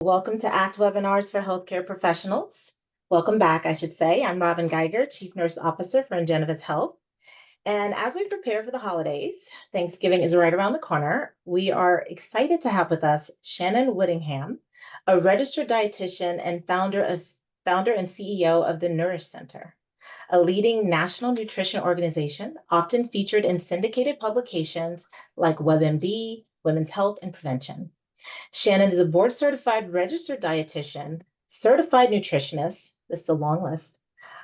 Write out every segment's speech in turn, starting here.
Welcome to ACT Webinars for Healthcare Professionals. Welcome back, I should say. I'm Robin Geiger, Chief Nurse Officer for Ingenivis Health. And as we prepare for the holidays, Thanksgiving is right around the corner. We are excited to have with us Shanon Whittingham, a registered dietitian and founder and CEO of the Nourish Center, a leading national nutrition organization often featured in syndicated publications like WebMD, Women's Health, and Prevention. Shanon is a board certified registered dietitian, certified nutritionist, this is a long list,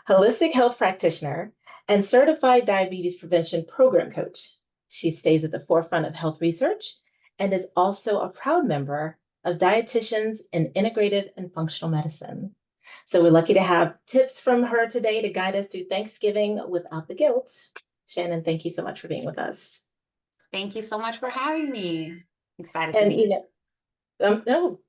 holistic health practitioner, and certified diabetes prevention program coach. She stays at the forefront of health research and is also a proud member of Dietitians in Integrative and Functional Medicine. So we're lucky to have tips from her today to guide us through Thanksgiving without the guilt. Shanon, thank you so much for being with us. Thank you so much for having me. Excited to And be here. No,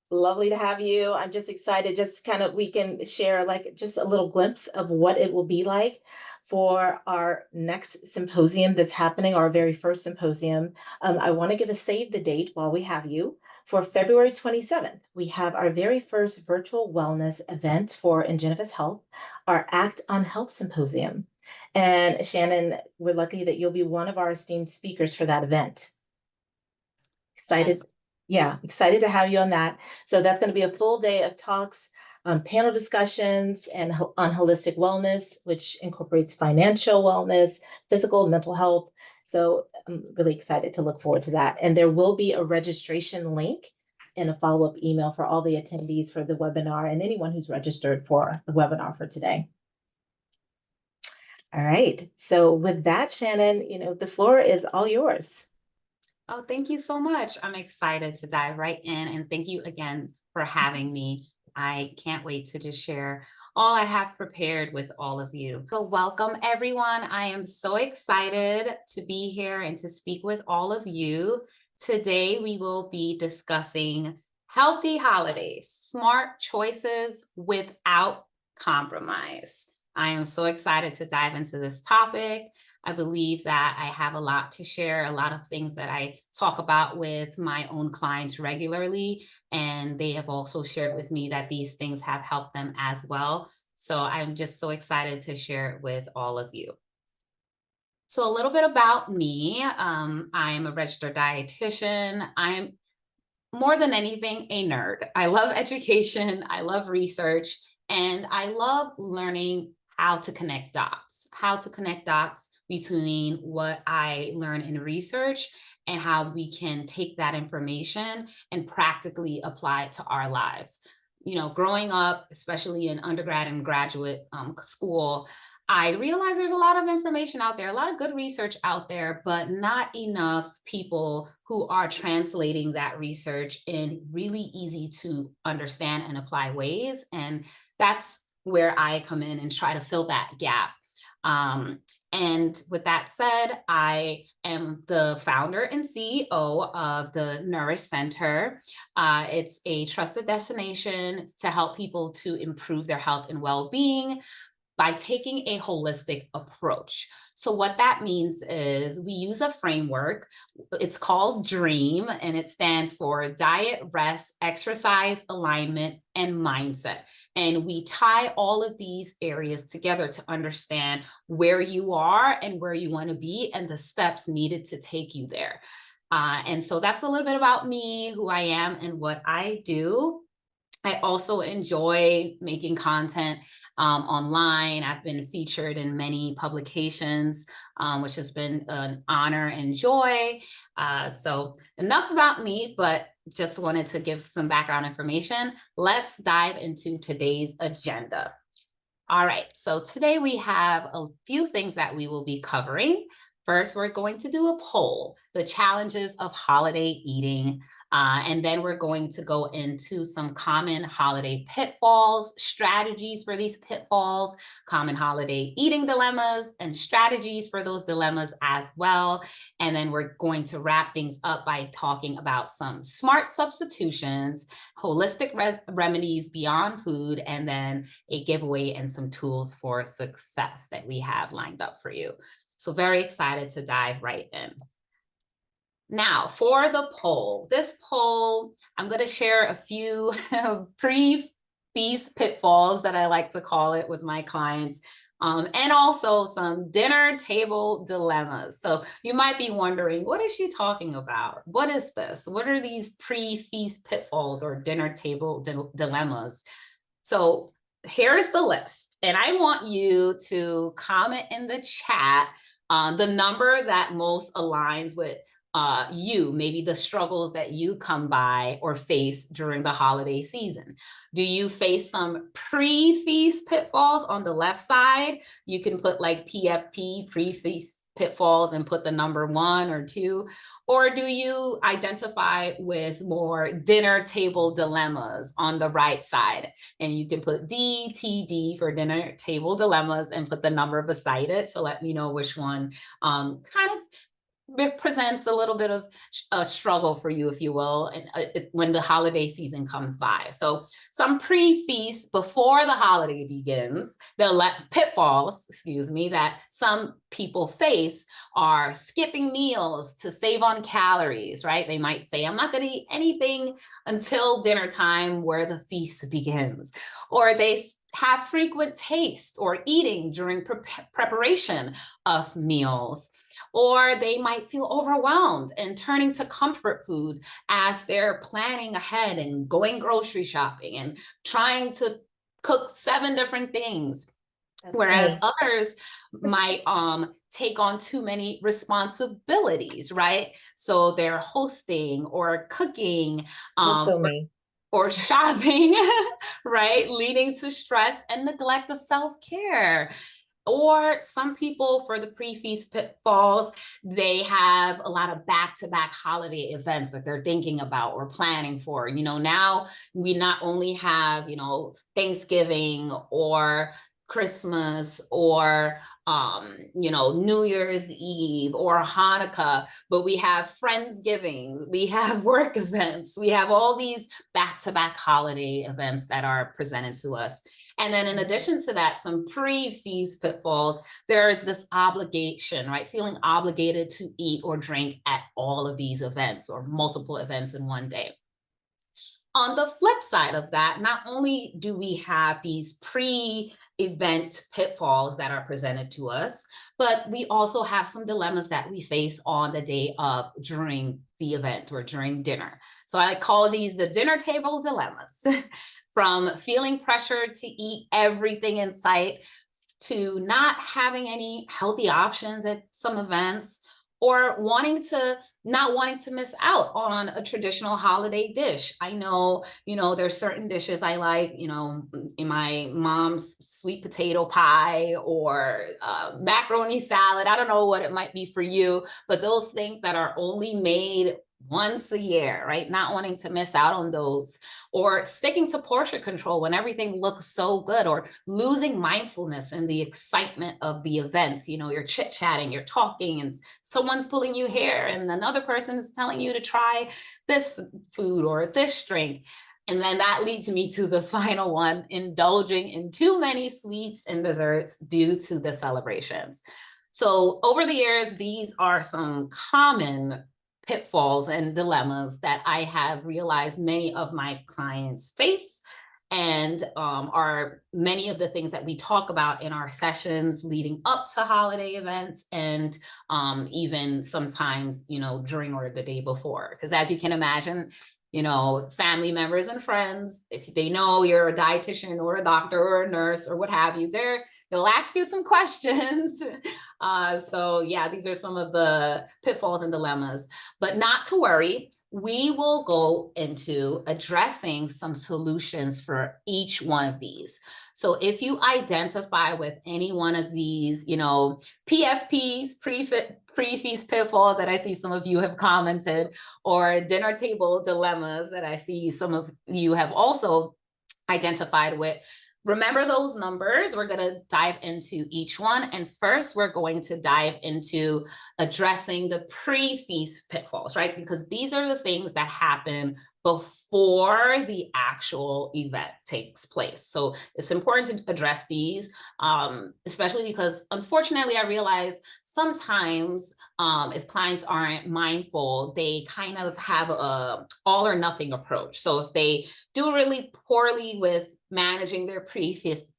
lovely to have you. I'm just excited, just kind of we can share like just a little glimpse of what it will be like for our next symposium that's happening, our very first symposium. I want to give a save the date while we have you. For February 27th, we have our very first virtual wellness event for Ingenivis Health, our ACT on Health Symposium. And Shanon, we're lucky that you'll be one of our esteemed speakers for that event. Excited. Yes. Yeah, excited to have you on that. So that's going to be a full day of talks, panel discussions, and on holistic wellness, which incorporates financial wellness, physical, mental health. So I'm really excited to look forward to that. And there will be a registration link and a follow-up email for all the attendees for the webinar and anyone who's registered for the webinar for today. All right. So with that, Shanon, the floor is all yours. Oh, thank you so much. I'm excited to dive right in. And thank you again for having me. I can't wait to just share all I have prepared with all of you. So welcome, everyone. I am so excited to be here and to speak with all of you. Today, we will be discussing healthy holidays, smart choices without compromise. I am so excited to dive into this topic. I believe that I have a lot to share, a lot of things that I talk about with my own clients regularly, and they have also shared with me that these things have helped them as well. So I'm just so excited to share it with all of you. So a little bit about me. I am a registered dietitian. I'm more than anything a nerd. I love education. I love research, and I love learning how to connect dots between what I learn in research and how we can take that information and practically apply it to our lives. Growing up, especially in undergrad and graduate school, I realize there's a lot of information out there, a lot of good research out there, but not enough people who are translating that research in really easy to understand and apply ways. And that's where I come in and try to fill that gap. And with that said, I am the founder and CEO of the Nourish Center. It's a trusted destination to help people to improve their health and well-being by taking a holistic approach. So what that means is we use a framework. It's called DREAM, and it stands for diet, rest, exercise, alignment, and mindset. And we tie all of these areas together to understand where you are and where you want to be and the steps needed to take you there. And so that's a little bit about me, who I am, and what I do. I also enjoy making content online. I've been featured in many publications, which has been an honor and joy. So enough about me, but just wanted to give some background information. Let's dive into today's agenda. All right, so today we have a few things that we will be covering. First, we're going to do a poll, the challenges of holiday eating. And then we're going to go into some common holiday pitfalls, strategies for these pitfalls, common holiday eating dilemmas, and strategies for those dilemmas as well. And then we're going to wrap things up by talking about some smart substitutions, holistic remedies beyond food, and then a giveaway and some tools for success that we have lined up for you. So very excited to dive right in. Now, for the poll, this poll, I'm going to share a few pre-feast pitfalls that I like to call it with my clients, and also some dinner table dilemmas. So you might be wondering, what is she talking about? What is this? What are these pre-feast pitfalls or dinner table dilemmas? So here's the list, and I want you to comment in the chat the number that most aligns with you, maybe the struggles that you come by or face during the holiday season. Do you face some pre-feast pitfalls on the left side? You can put like PFP, pre-feast pitfalls, and put the number 1 or 2. Or do you identify with more dinner table dilemmas on the right side? And you can put DTD for dinner table dilemmas and put the number beside it to let me know which one kind of presents a little bit of a struggle for you, if you will, and when the holiday season comes by. So some pre-feast before the holiday begins, the pitfalls, that some people face are skipping meals to save on calories, right? They might say, I'm not going to eat anything until dinner time where the feast begins. Or they have frequent taste or eating during preparation of meals. Or they might feel overwhelmed and turning to comfort food as they're planning ahead and going grocery shopping and trying to cook 7 different things. Whereas others might take on too many responsibilities, right? So they're hosting or cooking or shopping, right? Leading to stress and neglect of self-care. Or some people, for the pre-feast pitfalls, they have a lot of back-to-back holiday events that they're thinking about or planning for. Now we not only have, Thanksgiving or Christmas or New Year's Eve or Hanukkah, but we have Friendsgiving, we have work events, we have all these back-to-back holiday events that are presented to us. And then in addition to that, some pre-feast pitfalls, there is this obligation, right? Feeling obligated to eat or drink at all of these events or multiple events in one day. On the flip side of that, not only do we have these pre-event pitfalls that are presented to us, but we also have some dilemmas that we face on the day of during the event or during dinner. So I call these the dinner table dilemmas. From feeling pressure to eat everything in sight, to not having any healthy options at some events, or not wanting to miss out on a traditional holiday dish. I know, there's certain dishes I like, in my mom's sweet potato pie or macaroni salad. I don't know what it might be for you, but those things that are only made once a year, right? Not wanting to miss out on those, or sticking to portion control when everything looks so good, or losing mindfulness in the excitement of the events. You're chit-chatting, you're talking, and someone's pulling you hair, and another person is telling you to try this food or this drink. And then that leads me to the final one, indulging in too many sweets and desserts due to the celebrations. So over the years, these are some common pitfalls and dilemmas that I have realized many of my clients face, and are many of the things that we talk about in our sessions leading up to holiday events, and even sometimes, during or the day before. Because as you can imagine, family members and friends, if they know you're a dietitian or a doctor or a nurse or what have you, they'll ask you some questions. So yeah, these are some of the pitfalls and dilemmas, but not to worry. We will go into addressing some solutions for each one of these. So if you identify with any one of these, PFPs, pre-feast pitfalls that I see some of you have commented, or dinner table dilemmas that I see some of you have also identified with, remember those numbers. We're going to dive into each one. And first, we're going to dive into addressing the pre-feast pitfalls, right? Because these are the things that happen before the actual event takes place. So it's important to address these, especially because unfortunately, I realize sometimes if clients aren't mindful, they kind of have a all or nothing approach. So if they do really poorly with managing their pre-feast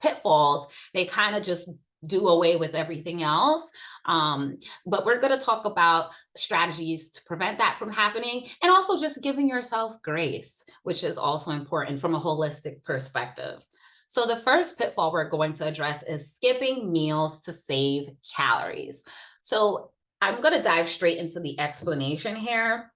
pitfalls, they kind of just do away with everything else. But we're going to talk about strategies to prevent that from happening, and also just giving yourself grace, which is also important from a holistic perspective. So the first pitfall we're going to address is skipping meals to save calories. So I'm going to dive straight into the explanation here.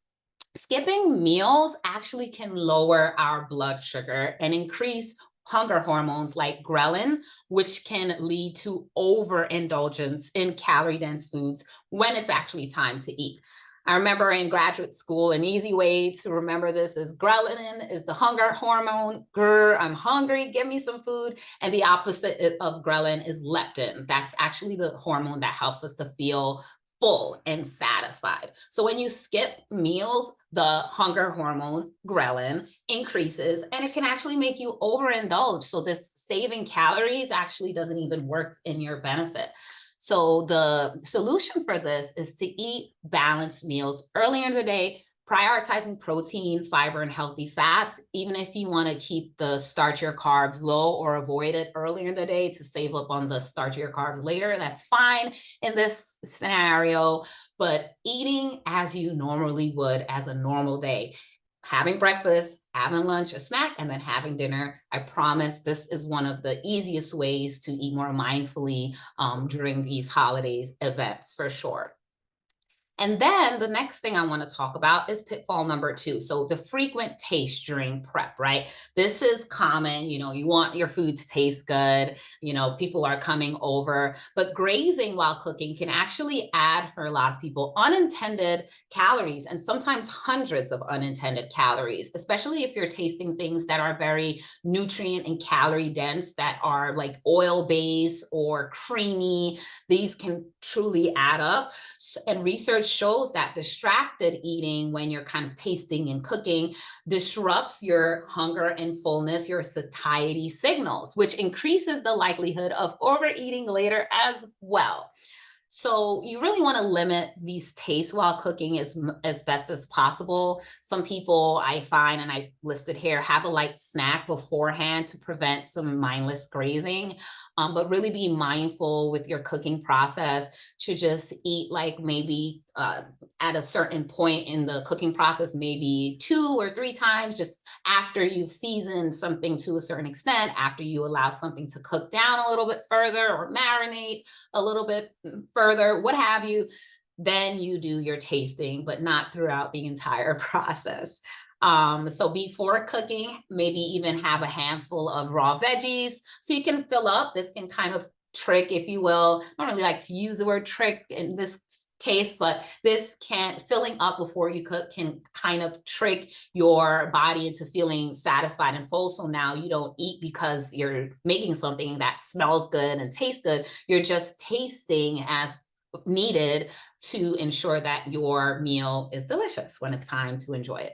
Skipping meals actually can lower our blood sugar and increase hunger hormones like ghrelin, which can lead to overindulgence in calorie-dense foods when it's actually time to eat. I remember in graduate school, an easy way to remember this is ghrelin is the hunger hormone. Grr, I'm hungry, give me some food. And the opposite of ghrelin is leptin. That's actually the hormone that helps us to feel full and satisfied. So when you skip meals, the hunger hormone ghrelin increases, and it can actually make you overindulge. So this saving calories actually doesn't even work in your benefit. So the solution for this is to eat balanced meals earlier in the day, prioritizing protein, fiber, and healthy fats. Even if you want to keep the starchier carbs low or avoid it earlier in the day to save up on the starchier carbs later, that's fine in this scenario. But eating as you normally would as a normal day, having breakfast, having lunch, a snack, and then having dinner. I promise this is one of the easiest ways to eat more mindfully during these holidays events for sure. And then the next thing I want to talk about is pitfall number 2. So the frequent taste during prep, right? This is common. You want your food to taste good. People are coming over, but grazing while cooking can actually add, for a lot of people, unintended calories, and sometimes hundreds of unintended calories, especially if you're tasting things that are very nutrient and calorie dense, that are like oil based or creamy. These can truly add up. And research shows that distracted eating when you're kind of tasting and cooking disrupts your hunger and fullness, your satiety signals, which increases the likelihood of overeating later as well. So you really want to limit these tastes while cooking as best as possible. Some people, I find, and I listed here, have a light snack beforehand to prevent some mindless grazing. But really be mindful with your cooking process to just eat like maybe at a certain point in the cooking process, maybe 2 or 3 times, just after you've seasoned something to a certain extent, after you allow something to cook down a little bit further or marinate a little bit further, what have you, then you do your tasting, but not throughout the entire process. So before cooking, maybe even have a handful of raw veggies so you can fill up. This can kind of trick, if you will. I don't really like to use the word trick in this case, but filling up before you cook can kind of trick your body into feeling satisfied and full. So now you don't eat because you're making something that smells good and tastes good. You're just tasting as needed to ensure that your meal is delicious when it's time to enjoy it.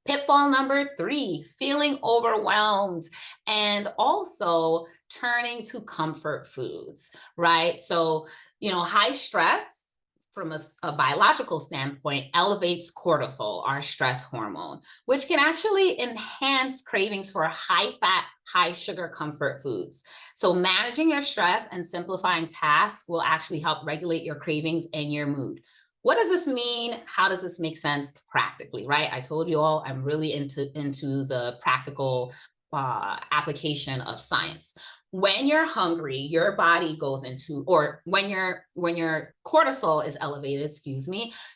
Pitfall number 3, feeling overwhelmed and also turning to comfort foods, right? So, high stress from a biological standpoint elevates cortisol, our stress hormone, which can actually enhance cravings for high fat, high sugar comfort foods. So managing your stress and simplifying tasks will actually help regulate your cravings and your mood. What does this mean? How does this make sense practically, right? I told you all I'm really into the practical application of science. When you're hungry, your body goes into, or when your cortisol is elevated,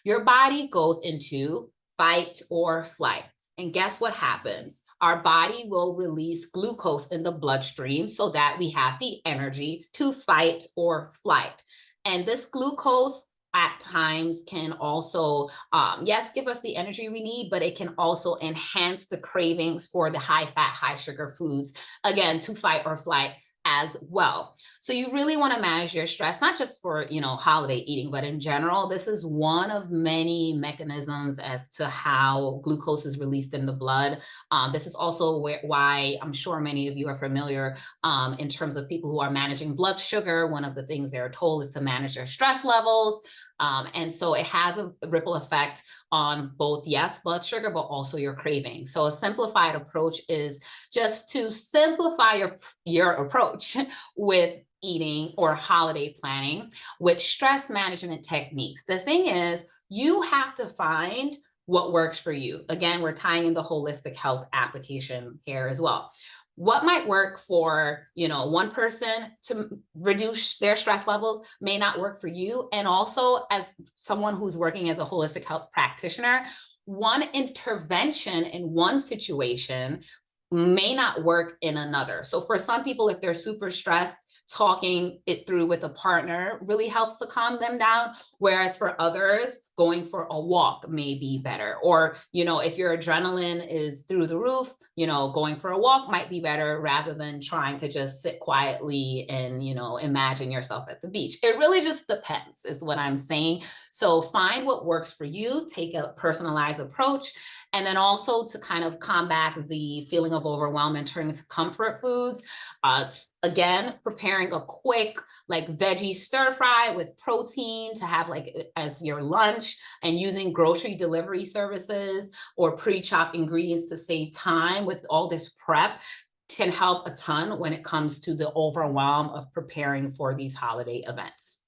your body goes into fight or flight. And guess what happens? Our body will release glucose in the bloodstream so that we have the energy to fight or flight. And this glucose at times can also, yes, give us the energy we need, but it can also enhance the cravings for the high fat, high sugar foods, again, to fight or flight. as well. So you really want to manage your stress, not just for, holiday eating, but in general. This is one of many mechanisms as to how glucose is released in the blood. This is also why I'm sure many of you are familiar in terms of people who are managing blood sugar. One of the things they're told is to manage their stress levels. And so it has a ripple effect on both, yes, blood sugar, but also your craving. So a simplified approach is just to simplify your approach with eating or holiday planning with stress management techniques. The thing is, you have to find what works for you. Again, we're tying in the holistic health application here as well. What might work for, one person to reduce their stress levels may not work for you. And also, as someone who's working as a holistic health practitioner, one intervention in one situation may not work in another. So for some people, if they're super stressed, talking it through with a partner really helps to calm them down. Whereas for others, going for a walk may be better. Or, if your adrenaline is through the roof, going for a walk might be better rather than trying to just sit quietly and, imagine yourself at the beach. It really just depends, is what I'm saying. So find what works for you, take a personalized approach. And then also to kind of combat the feeling of overwhelm and turning to comfort foods. Again, preparing a quick veggie stir fry with protein to have as your lunch, and using grocery delivery services or pre-chopped ingredients to save time with all this prep can help a ton when it comes to the overwhelm of preparing for these holiday events.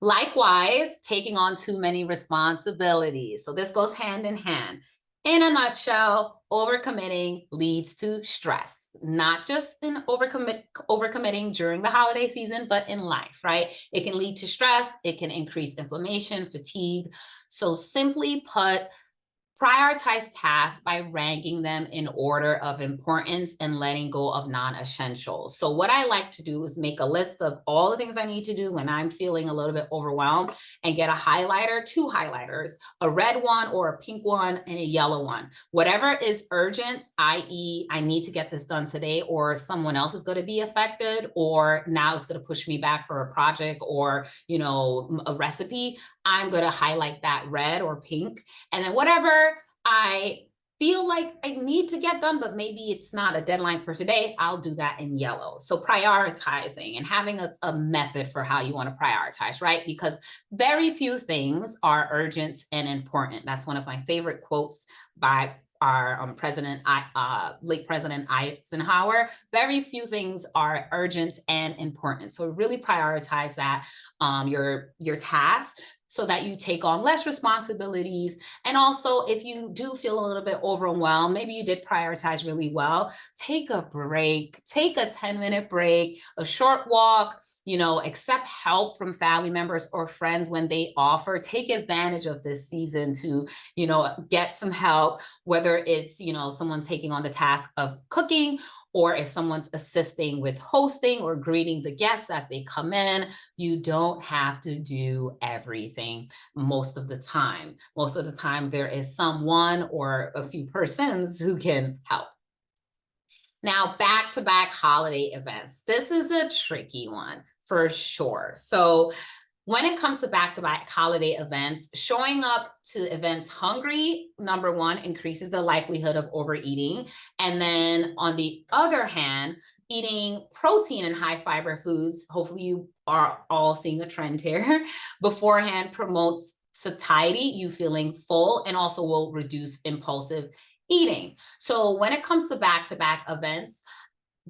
Likewise, taking on too many responsibilities. So this goes hand in hand. In a nutshell, overcommitting leads to stress, not just in overcommitting during the holiday season, but in life, right? It can lead to stress. It can increase inflammation, fatigue. So simply put, prioritize tasks by ranking them in order of importance and letting go of non-essentials. So what I like to do is make a list of all the things I need to do when I'm feeling a little bit overwhelmed, and get a highlighter, 2 highlighters, a red one or a pink one and a yellow one. Whatever is urgent, i.e. I need to get this done today, or someone else is going to be affected, or now it's going to push me back for a project or, a recipe, I'm going to highlight that red or pink. And then whatever I feel like I need to get done, but maybe it's not a deadline for today, I'll do that in yellow. So prioritizing and having a method for how you want to prioritize, right? Because very few things are urgent and important. That's one of my favorite quotes by our late President Eisenhower. Very few things are urgent and important. So really prioritize that, your tasks, so that you take on less responsibilities. And also, if you do feel a little bit overwhelmed, maybe you did prioritize really well, take a break, take a 10-minute break, a short walk, accept help from family members or friends when they offer. Take advantage of this season to, get some help, whether it's, someone taking on the task of cooking, or if someone's assisting with hosting or greeting the guests as they come in. You don't have to do everything most of the time. Most of the time, there is someone or a few persons who can help. Now, back-to-back holiday events. This is a tricky one for sure. So when it comes to back-to-back holiday events, showing up to events hungry, number one, increases the likelihood of overeating. And then on the other hand, eating protein and high fiber foods, hopefully you are all seeing a trend here, beforehand promotes satiety, you feeling full, and also will reduce impulsive eating. So when it comes to back-to-back events,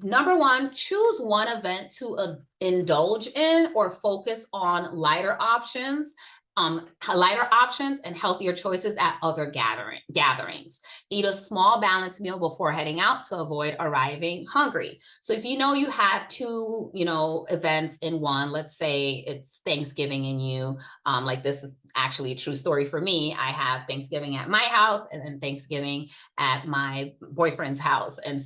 number one, choose one event to indulge in or focus on lighter options and healthier choices at other gatherings. Eat a small balanced meal before heading out to avoid arriving hungry. So if you have 2, events in one, let's say it's Thanksgiving and you, this is actually a true story for me. I have Thanksgiving at my house and then Thanksgiving at my boyfriend's house. And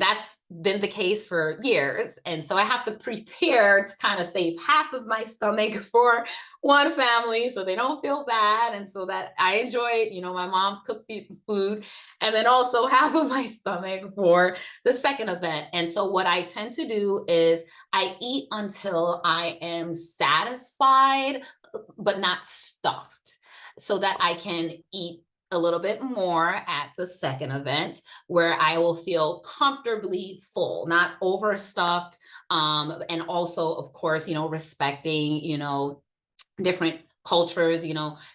that's been the case for years. And so I have to prepare to kind of save half of my stomach for one family family so they don't feel bad. And so that I enjoy, my mom's cooked food, and then also half of my stomach for the second event. And so what I tend to do is I eat until I am satisfied, but not stuffed, so that I can eat a little bit more at the second event where I will feel comfortably full, not overstuffed. And also, of course, respecting, different cultures,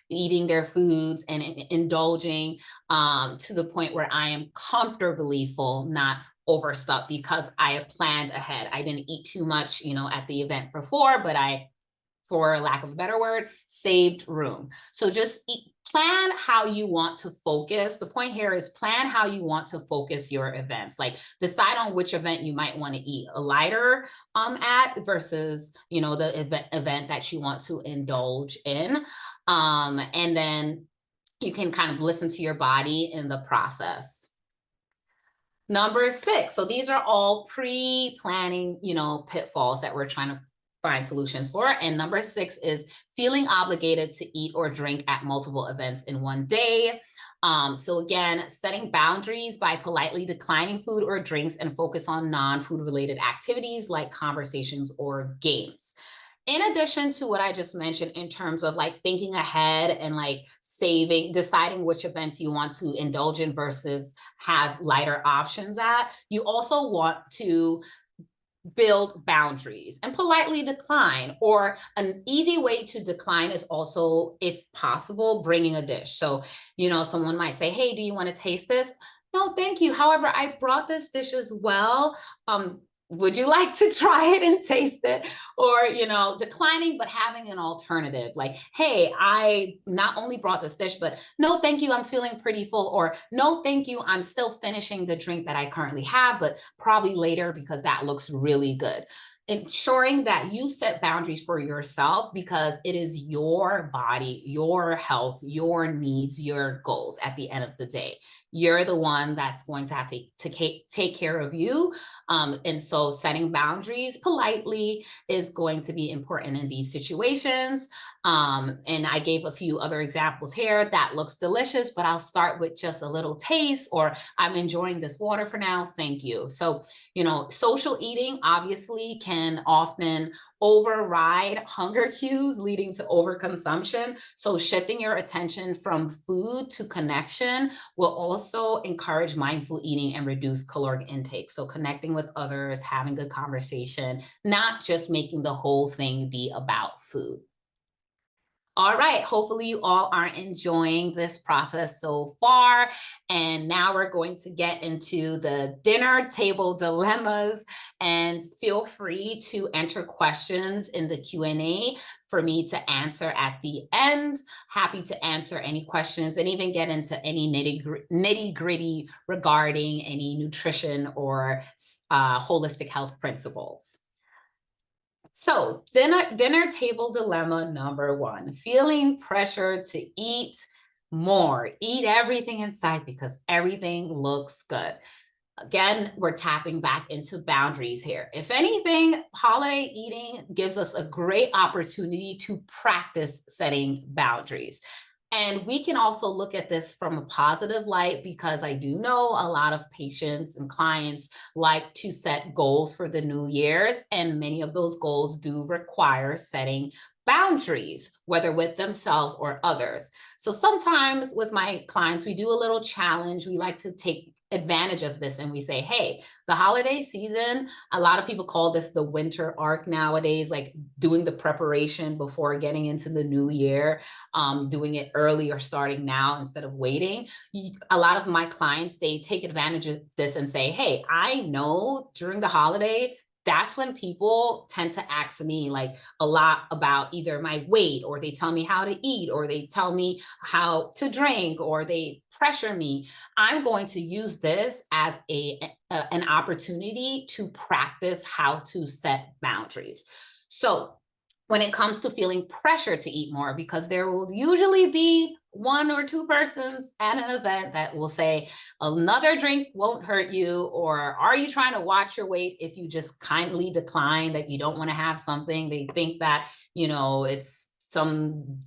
eating their foods and indulging to the point where I am comfortably full, not overstuffed, because I have planned ahead. I didn't eat too much, at the event before, but I, for lack of a better word, saved room. So just plan how you want to focus. The point here is plan how you want to focus your events. Like decide on which event you might want to eat a lighter at versus, the event that you want to indulge in. And then you can kind of listen to your body in the process. Number 6. So these are all pre-planning, pitfalls that we're trying to find solutions for. And number 6 is feeling obligated to eat or drink at multiple events in one day. So again, setting boundaries by politely declining food or drinks and focus on non-food related activities like conversations or games. In addition to what I just mentioned in terms of like thinking ahead and like deciding which events you want to indulge in versus have lighter options at, you also want to build boundaries and politely decline. Or an easy way to decline is also, if possible, bringing a dish. So, someone might say, hey, do you want to taste this? No, thank you. However, I brought this dish as well. Would you like to try it and taste it? Or, declining, but having an alternative like, hey, I not only brought this dish, but no, thank you, I'm feeling pretty full. Or no, thank you, I'm still finishing the drink that I currently have, but probably later because that looks really good. Ensuring that you set boundaries for yourself, because it is your body, your health, your needs, your goals at the end of the day. You're the one that's going to have to take care of you. And so setting boundaries politely is going to be important in these situations. And I gave a few other examples here. That looks delicious, but I'll start with just a little taste, or I'm enjoying this water for now. Thank you. So, social eating obviously can often override hunger cues, leading to overconsumption. So shifting your attention from food to connection will also encourage mindful eating and reduce caloric intake. So connecting with others, having good conversation, not just making the whole thing be about food. All right, hopefully you all are enjoying this process so far. And now we're going to get into the dinner table dilemmas, and feel free to enter questions in the Q&A for me to answer at the end. Happy to answer any questions and even get into any nitty gritty regarding any nutrition or holistic health principles. So dinner table dilemma number 1, feeling pressure to eat more, eat everything in sight because everything looks good. Again, we're tapping back into boundaries here. If anything, holiday eating gives us a great opportunity to practice setting boundaries. And we can also look at this from a positive light, because I do know a lot of patients and clients like to set goals for the new year's, and many of those goals do require setting boundaries, whether with themselves or others. So sometimes with my clients, we do a little challenge. We like to take advantage of this and we say, hey, the holiday season, a lot of people call this the winter arc nowadays, like doing the preparation before getting into the new year, doing it early or starting now instead of waiting. A lot of my clients, they take advantage of this and say, hey, I know during the holiday, that's when people tend to ask me like a lot about either my weight, or they tell me how to eat, or they tell me how to drink, or they pressure me. I'm going to use this as an opportunity to practice how to set boundaries. So when it comes to feeling pressure to eat more, because there will usually be 1 or 2 persons at an event that will say another drink won't hurt you, or are you trying to watch your weight if you just kindly decline that you don't want to have something? They think that, it's some,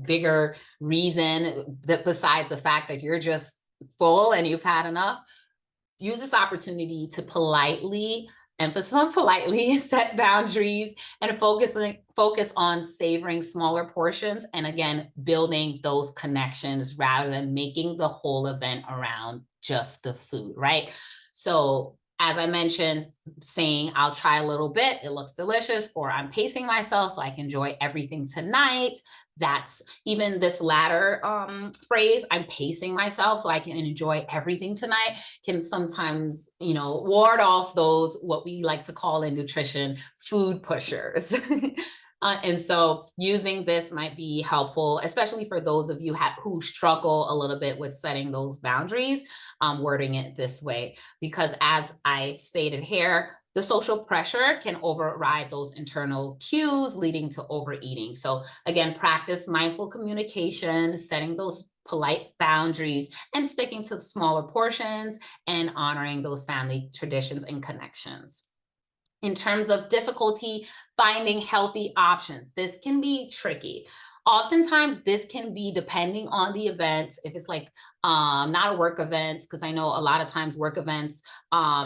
bigger reason that besides the fact that you're just full and you've had enough, use this opportunity to politely, emphasis on politely, set boundaries and focus on savoring smaller portions. And again, building those connections rather than making the whole event around just the food, right? So as I mentioned, saying I'll try a little bit, it looks delicious, or I'm pacing myself so I can enjoy everything tonight. That's even this latter phrase, I'm pacing myself so I can enjoy everything tonight, can sometimes, ward off those, what we like to call in nutrition, food pushers. And so using this might be helpful, especially for those of you who struggle a little bit with setting those boundaries, wording it this way, because as I stated here, the social pressure can override those internal cues, leading to overeating. So again, practice mindful communication, setting those polite boundaries and sticking to the smaller portions and honoring those family traditions and connections. In terms of difficulty finding healthy options, this can be tricky. Oftentimes, this can be depending on the event. If it's like not a work event, because I know a lot of times work events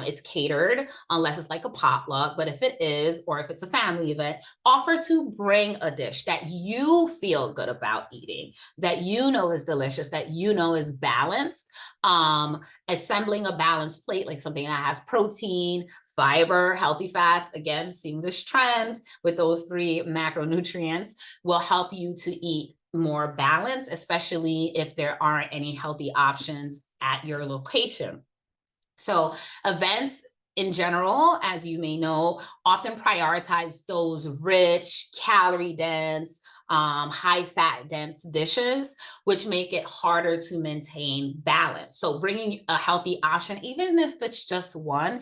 is catered, unless it's like a potluck. But if it is, or if it's a family event, offer to bring a dish that you feel good about eating, that you know is delicious, that you know is balanced. Assembling a balanced plate, like something that has protein, fiber, healthy fats, again, seeing this trend with those 3 macronutrients, will help you to eat more balanced, especially if there aren't any healthy options at your location. So events in general, as you may know, often prioritize those rich, calorie dense, high fat dense dishes, which make it harder to maintain balance. So bringing a healthy option, even if it's just one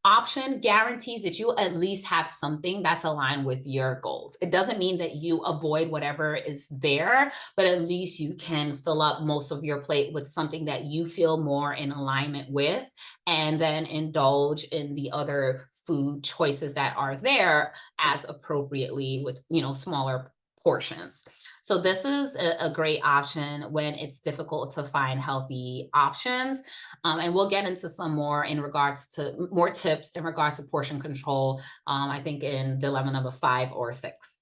option, guarantees that you at least have something that's aligned with your goals. It doesn't mean that you avoid whatever is there, but at least you can fill up most of your plate with something that you feel more in alignment with, and then indulge in the other food choices that are there as appropriately with, smaller portions. So this is a great option when it's difficult to find healthy options. And we'll get into some more in regards to more tips in regards to portion control, I think in dilemma number 5 or 6.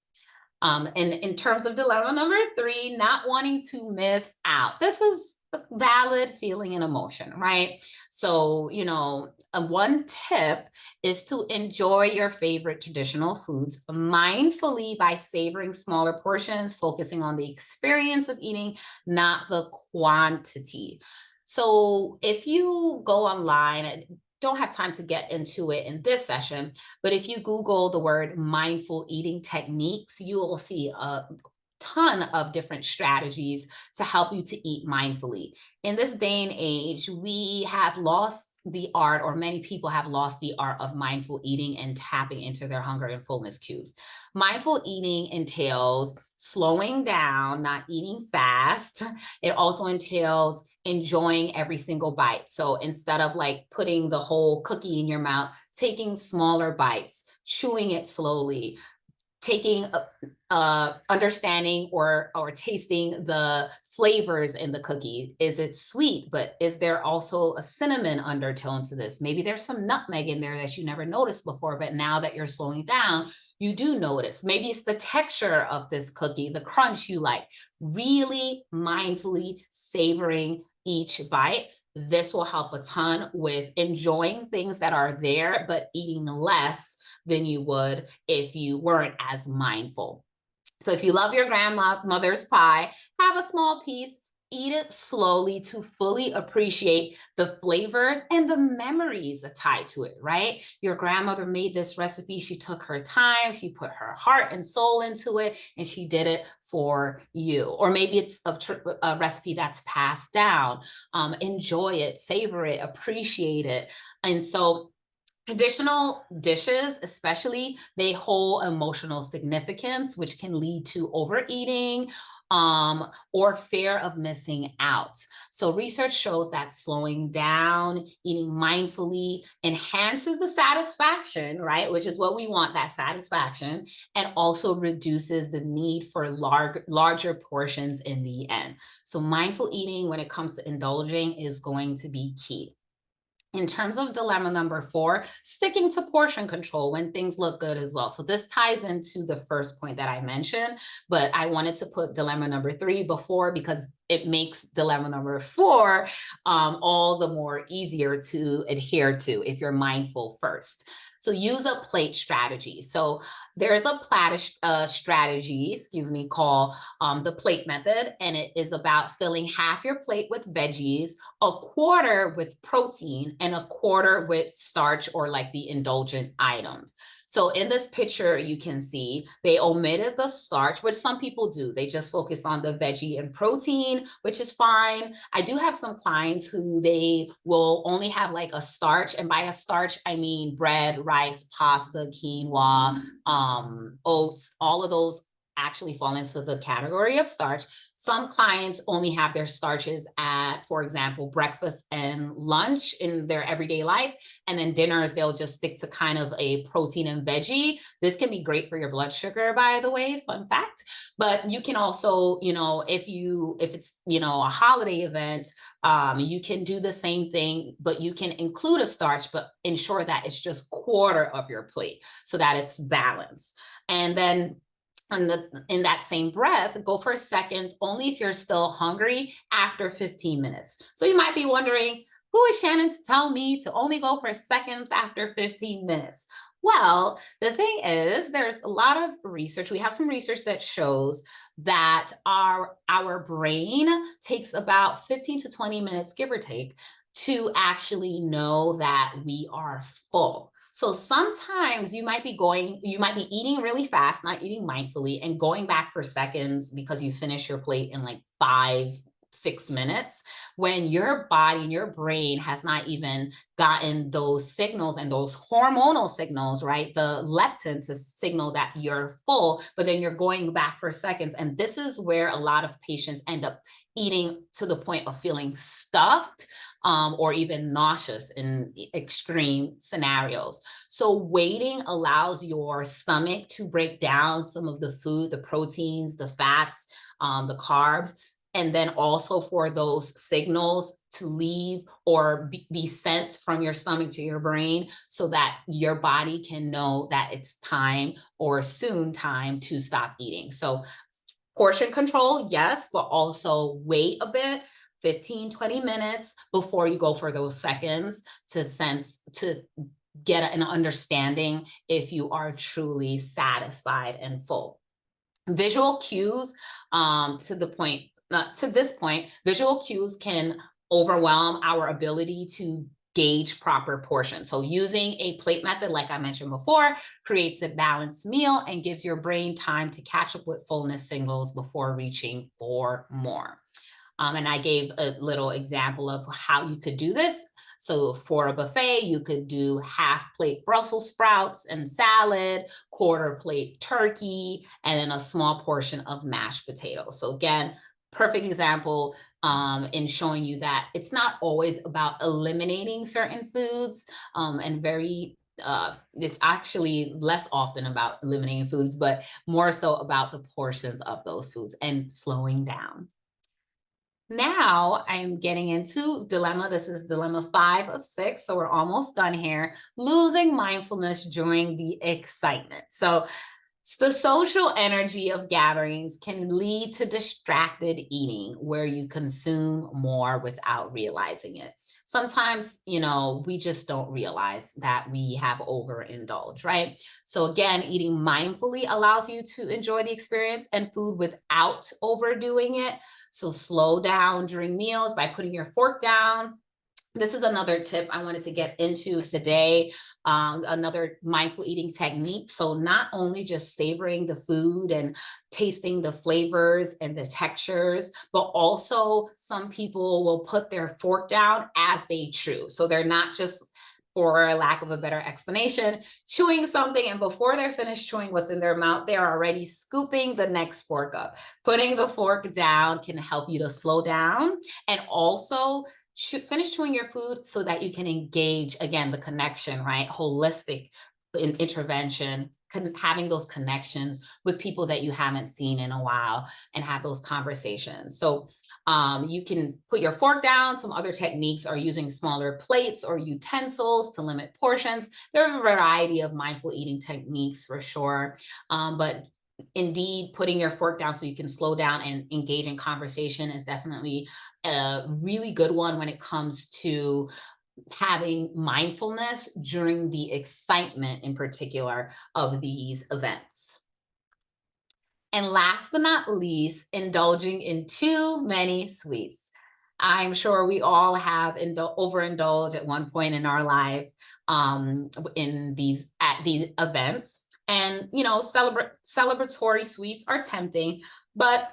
And in terms of dilemma number 3, not wanting to miss out. This is a valid feeling and emotion, right? So, one tip is to enjoy your favorite traditional foods mindfully by savoring smaller portions, focusing on the experience of eating, not the quantity. So if you go online, I don't have time to get into it in this session, but if you Google the word mindful eating techniques, you will see a ton of different strategies to help you to eat mindfully. In this day and age, we have lost the art, or many people have lost the art of mindful eating and tapping into their hunger and fullness cues. Mindful eating entails slowing down, not eating fast. It also entails enjoying every single bite. So instead of like putting the whole cookie in your mouth, taking smaller bites, chewing it slowly, taking understanding or tasting the flavors in the cookie. Is it sweet, but is there also a cinnamon undertone to this? Maybe there's some nutmeg in there that you never noticed before, but now that you're slowing down, you do notice. Maybe it's the texture of this cookie, the crunch you like. Really mindfully savoring each bite. This will help a ton with enjoying things that are there, but eating less than you would if you weren't as mindful. So if you love your grandmother's pie, have a small piece, eat it slowly to fully appreciate the flavors and the memories tied to it, right? Your grandmother made this recipe. She took her time, she put her heart and soul into it, and she did it for you. Or maybe it's a recipe that's passed down. Enjoy it, savor it, appreciate it. And so Traditional dishes, especially, they hold emotional significance, which can lead to overeating or fear of missing out. So, research shows that slowing down, eating mindfully enhances the satisfaction, right? Which is what we want, that satisfaction, and also reduces the need for larger portions in the end. So, mindful eating, when it comes to indulging, is going to be key. In terms of dilemma number 4, sticking to portion control when things look good as well. So this ties into the first point that I mentioned, but I wanted to put dilemma number 3 before because it makes dilemma number 4 all the more easier to adhere to if you're mindful first. So use a plate strategy. So there's a strategy, called the plate method, and it is about filling half your plate with veggies, a quarter with protein, and a quarter with starch or like the indulgent items. So in this picture, you can see they omitted the starch, which some people do. They just focus on the veggie and protein, which is fine. I do have some clients who they will only have like a starch. And by a starch, I mean bread, rice, pasta, quinoa, oats, all of those actually fall into the category of starch. Some clients only have their starches at, for example, breakfast and lunch in their everyday life. And then dinners, they'll just stick to kind of a protein and veggie. This can be great for your blood sugar, by the way, fun fact. But you can also, if it's, a holiday event, you can do the same thing, but you can include a starch, but ensure that it's just quarter of your plate so that it's balanced. And then in that same breath, go for seconds only if you're still hungry after 15 minutes. So you might be wondering, who is Shanon to tell me to only go for seconds after 15 minutes? Well, the thing is, there's a lot of research. We have some research that shows that our brain takes about 15 to 20 minutes, give or take, to actually know that we are full. So sometimes you might be eating really fast, not eating mindfully, and going back for seconds because you finish your plate in like 5-6 minutes, when your body and your brain has not even gotten those signals and those hormonal signals, right? The leptin to signal that you're full, but then you're going back for seconds. And this is where a lot of patients end up eating to the point of feeling stuffed or even nauseous in extreme scenarios. So waiting allows your stomach to break down some of the food, the proteins, the fats, the carbs, and then also for those signals to leave or be sent from your stomach to your brain so that your body can know that it's time or soon time to stop eating. So portion control, yes, but also wait a bit, 15-20 minutes before you go for those seconds to get an understanding if you are truly satisfied and full. Visual cues, to this point, visual cues can overwhelm our ability to gauge proper portion. So using a plate method, like I mentioned before, creates a balanced meal and gives your brain time to catch up with fullness signals before reaching for more. And I gave a little example of how you could do this. So for a buffet, you could do half plate Brussels sprouts and salad, quarter plate turkey, and then a small portion of mashed potatoes. So again, perfect example in showing you that it's not always about eliminating certain foods and it's actually less often about eliminating foods, but more so about the portions of those foods and slowing down. Now I'm getting into dilemma. This is dilemma 5 of 6. So we're almost done here. Losing mindfulness during the excitement. So the social energy of gatherings can lead to distracted eating where you consume more without realizing it. Sometimes, we just don't realize that we have overindulged, right? So again, eating mindfully allows you to enjoy the experience and food without overdoing it. So slow down during meals by putting your fork down. This is another tip I wanted to get into today, another mindful eating technique. So not only just savoring the food and tasting the flavors and the textures, but also some people will put their fork down as they chew. So they're not just for lack of a better explanation, chewing something, and before they're finished chewing what's in their mouth, they're already scooping the next fork up. Putting the fork down can help you to slow down and also finish chewing your food so that you can engage, again, the connection, right? Holistic intervention, having those connections with people that you haven't seen in a while and have those conversations. So you can put your fork down. Some other techniques are using smaller plates or utensils to limit portions. There are a variety of mindful eating techniques for sure. But indeed, putting your fork down so you can slow down and engage in conversation is definitely a really good one when it comes to having mindfulness during the excitement, in particular, of these events. And last but not least, indulging in too many sweets. I'm sure we all have overindulged at one point in our life at these events. And celebratory sweets are tempting, but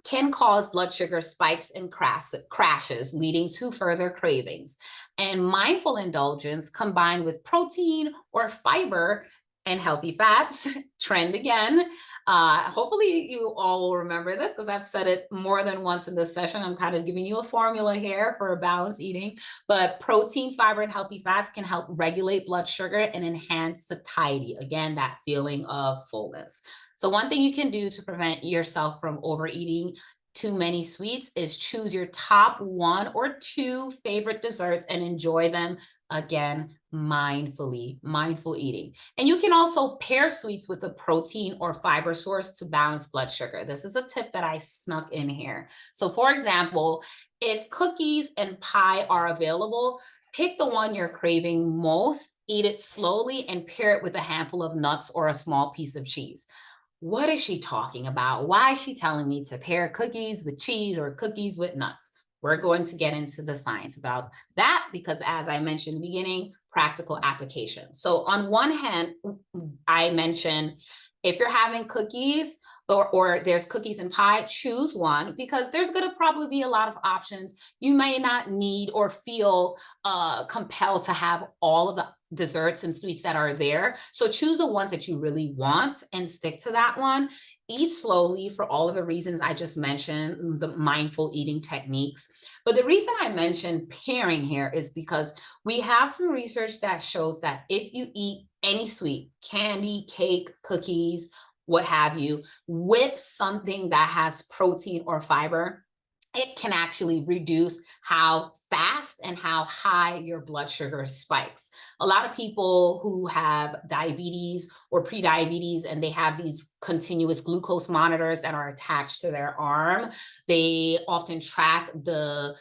can cause blood sugar spikes and crashes, leading to further cravings. And mindful indulgence combined with protein or fiber and healthy fats, trend again. Hopefully you all will remember this because I've said it more than once in this session. I'm kind of giving you a formula here for balanced eating, but protein, fiber, and healthy fats can help regulate blood sugar and enhance satiety. Again, that feeling of fullness. So one thing you can do to prevent yourself from overeating too many sweets is choose your top 1 or 2 favorite desserts and enjoy them, again, mindfully, mindful eating. And you can also pair sweets with a protein or fiber source to balance blood sugar. This is a tip that I snuck in here. So for example, if cookies and pie are available, pick the one you're craving most, eat it slowly, and pair it with a handful of nuts or a small piece of cheese. What is she talking about? Why is she telling me to pair cookies with cheese or cookies with nuts? We're going to get into the science about that because, as I mentioned in the beginning, practical application. So on one hand, I mentioned if you're having cookies or there's cookies and pie, choose one because there's going to probably be a lot of options. You may not need or feel compelled to have all of the desserts and sweets that are there. So choose the ones that you really want and stick to that one. Eat slowly for all of the reasons I just mentioned, the mindful eating techniques. But the reason I mentioned pairing here is because we have some research that shows that if you eat any sweet, candy, cake, cookies, what have you, with something that has protein or fiber, it can actually reduce how fast and how high your blood sugar spikes. A lot of people who have diabetes or prediabetes and they have these continuous glucose monitors that are attached to their arm, they often track the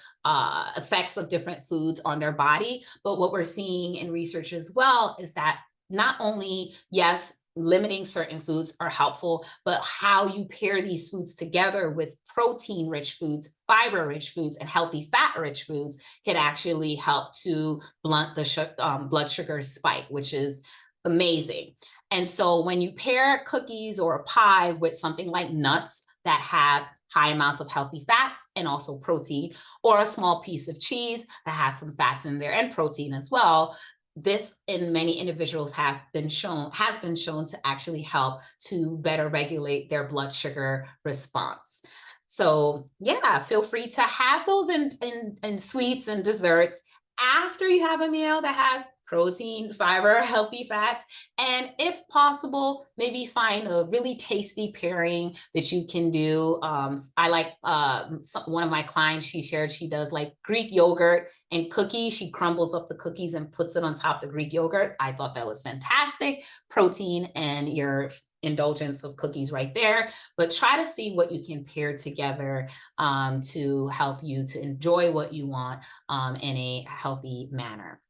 effects of different foods on their body. But what we're seeing in research as well is that not only, yes, limiting certain foods are helpful, but how you pair these foods together with protein-rich foods, fiber-rich foods, and healthy fat-rich foods can actually help to blunt the blood sugar spike, which is amazing. And so when you pair cookies or a pie with something like nuts that have high amounts of healthy fats and also protein, or a small piece of cheese that has some fats in there and protein as well, this in many individuals has been shown to actually help to better regulate their blood sugar response. So yeah, feel free to have those in sweets and desserts after you have a meal that has protein, fiber, healthy fats, and if possible, maybe find a really tasty pairing that you can do. I like one of my clients, she shared she does like Greek yogurt and cookies. She crumbles up the cookies and puts it on top of the Greek yogurt. I thought that was fantastic. Protein and your indulgence of cookies right there, but try to see what you can pair together to help you to enjoy what you want in a healthy manner.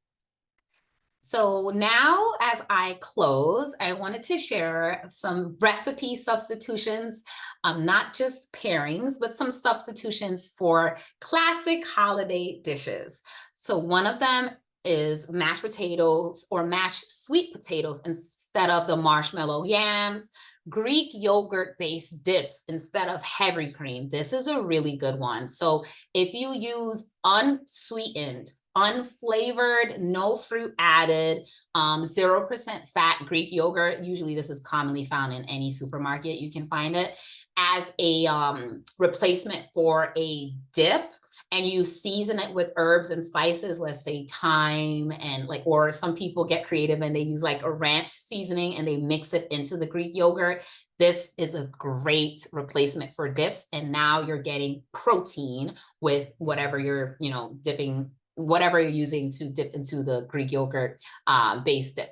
So now, as I close, I wanted to share some recipe substitutions, not just pairings, but some substitutions for classic holiday dishes. So one of them is mashed potatoes or mashed sweet potatoes instead of the marshmallow yams, Greek yogurt based dips instead of heavy cream. This is a really good one. So if you use unsweetened, unflavored, no fruit added, 0% fat Greek yogurt, usually this is commonly found in any supermarket, you can find it, as a replacement for a dip, and you season it with herbs and spices, let's say thyme and like, or some people get creative and they use like a ranch seasoning and they mix it into the Greek yogurt. This is a great replacement for dips. And now you're getting protein with whatever you're, dipping, whatever you're using to dip into the Greek yogurt based dip.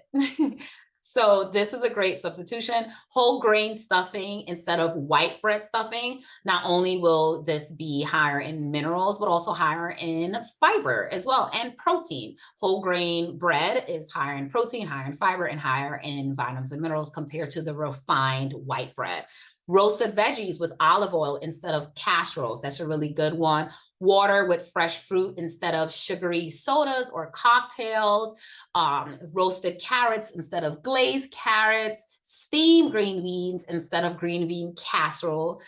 So this is a great substitution. Whole grain stuffing instead of white bread stuffing. Not only will this be higher in minerals, but also higher in fiber as well, and protein. Whole grain bread is higher in protein, higher in fiber, and higher in vitamins and minerals compared to the refined white bread. Roasted veggies with olive oil instead of casseroles. That's a really good one. Water with fresh fruit instead of sugary sodas or cocktails. Roasted carrots instead of glazed carrots, steamed green beans instead of green bean casserole,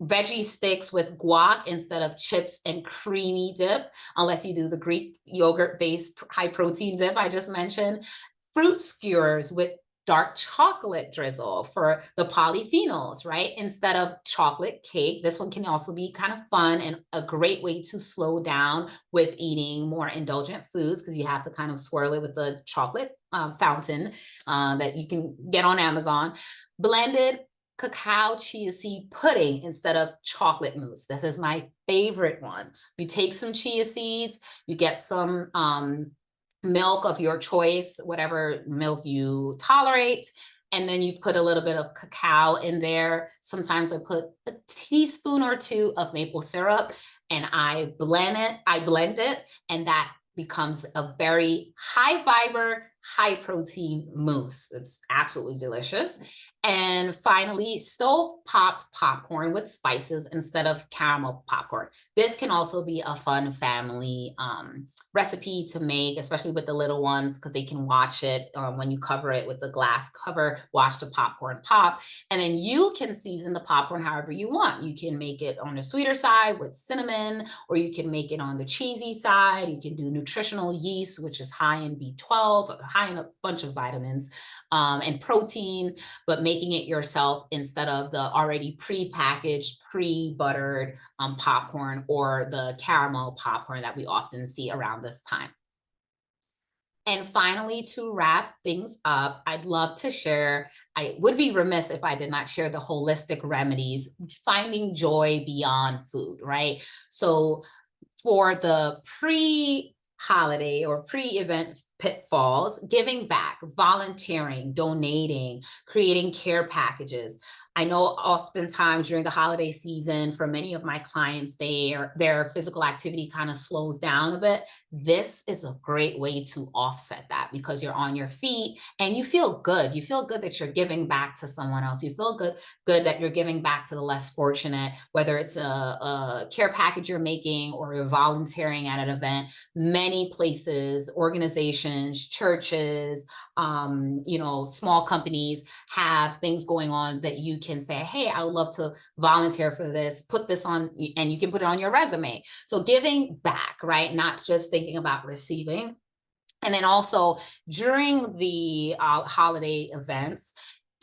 veggie sticks with guac instead of chips and creamy dip, unless you do the Greek yogurt-based high protein dip I just mentioned, fruit skewers with dark chocolate drizzle for the polyphenols, right? Instead of chocolate cake. This one can also be kind of fun and a great way to slow down with eating more indulgent foods, because you have to kind of swirl it with the chocolate fountain that you can get on Amazon. Blended cacao chia seed pudding instead of chocolate mousse. This is my favorite one. You take some chia seeds, you get some milk of your choice, whatever milk you tolerate, and then you put a little bit of cacao in there. Sometimes I put a teaspoon or two of maple syrup and I blend it, and that becomes a very high fiber, high protein mousse. It's absolutely delicious. And finally, stove popped popcorn with spices instead of caramel popcorn. This can also be a fun family recipe to make, especially with the little ones, because they can watch it when you cover it with the glass cover, watch the popcorn pop. And then you can season the popcorn however you want. You can make it on the sweeter side with cinnamon, or you can make it on the cheesy side. You can do nutritional yeast, which is high in B12, high in a bunch of vitamins and protein, but making it yourself instead of the already pre-packaged, pre-buttered popcorn or the caramel popcorn that we often see around this time. And finally, to wrap things up, I'd love to share, I would be remiss if I did not share the holistic remedies, finding joy beyond food, right? So for the pre-holiday or pre-event pitfalls, giving back, volunteering, donating, creating care packages. I know oftentimes during the holiday season, for many of my clients, their physical activity kind of slows down a bit. This is a great way to offset that, because you're on your feet and you feel good. You feel good that you're giving back to someone else. You feel good that you're giving back to the less fortunate, whether it's a care package you're making or you're volunteering at an event. Many places, organizations, churches, small companies have things going on that you can say, hey, I would love to volunteer for this, put this on, and you can put it on your resume. So giving back, right? Not just thinking about receiving. And then also during the holiday events,